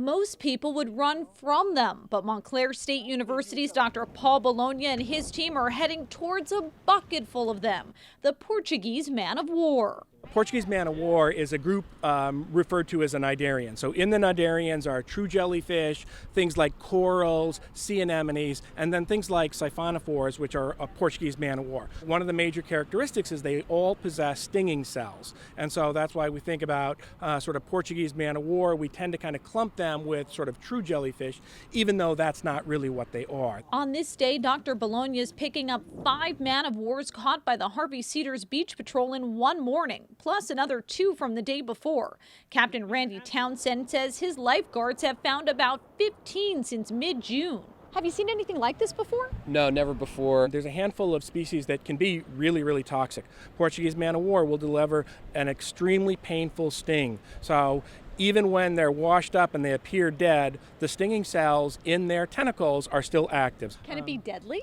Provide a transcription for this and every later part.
Most people would run from them, but Montclair State University's Dr. Paul Bologna and his team are heading towards a bucket full of them, the Portuguese man of war. Portuguese man of war is a group referred to as a cnidarian. So in the cnidarians are true jellyfish, things like corals, sea anemones, and then things like siphonophores, which are a Portuguese man of war. One of the major characteristics is they all possess stinging cells. And so that's why we think about sort of Portuguese man of war. We tend to kind of clump them with sort of true jellyfish, even though that's not really what they are. On this day, Dr. Bologna is picking up 5 man of wars caught by the Harvey Cedars Beach Patrol in one morning, plus another 2 from the day before. Captain Randy Townsend says his lifeguards have found about 15 since mid-June. Have you seen anything like this before? No, never before. There's a handful of species that can be really, really toxic. Portuguese man of war will deliver an extremely painful sting. So even when they're washed up and they appear dead, the stinging cells in their tentacles are still active. Can it be deadly?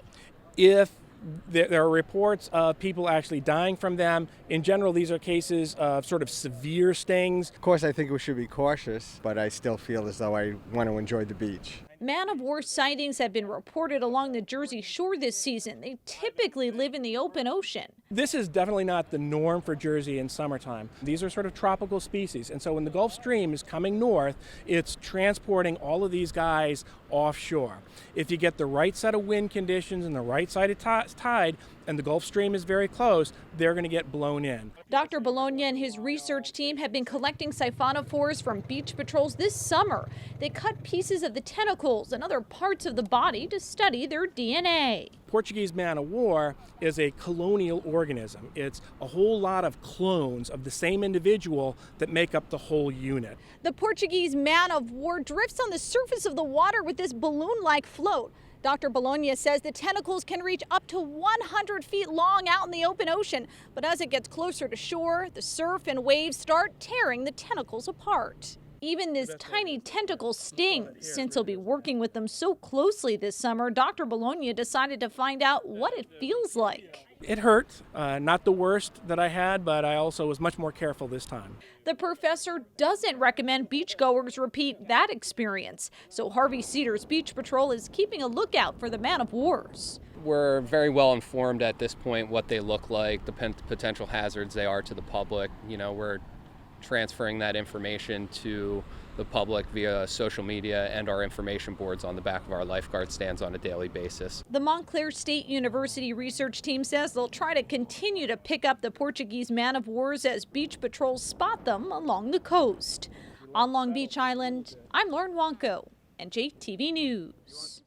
If there are reports of people actually dying from them. In general, these are cases of sort of severe stings. Of course, I think we should be cautious, but I still feel as though I want to enjoy the beach. Man of war sightings have been reported along the Jersey Shore this season. They typically live in the open ocean. This is definitely not the norm for Jersey in summertime. These are sort of tropical species. And so when the Gulf Stream is coming north, it's transporting all of these guys offshore. If you get the right set of wind conditions and the right side of tide, and the Gulf Stream is very close, they're going to get blown in. Dr. Bologna and his research team have been collecting siphonophores from beach patrols this summer. They cut pieces of the tentacles and other parts of the body to study their DNA. Portuguese man of war is a colonial organism. It's a whole lot of clones of the same individual that make up the whole unit. The Portuguese man of war drifts on the surface of the water with this balloon-like float. Dr. Bologna says the tentacles can reach up to 100 feet long out in the open ocean, but as it gets closer to shore, the surf and waves start tearing the tentacles apart. Even this tiny tentacle stings. Since he'll be working with them so closely this summer, Dr. Bologna decided to find out what it feels like. It hurt, not the worst that I had, but I also was much more careful this time. The professor doesn't recommend beachgoers repeat that experience, so Harvey Cedars Beach Patrol is keeping a lookout for the man of wars. We're very well informed at this point what they look like, the potential hazards they are to the public. You know, we're transferring that information to the public via social media and our information boards on the back of our lifeguard stands on a daily basis. The Montclair State University research team says they'll try to continue to pick up the Portuguese man of wars as beach patrols spot them along the coast. On Long Beach Island, I'm Lauren Wanko, NJTV News.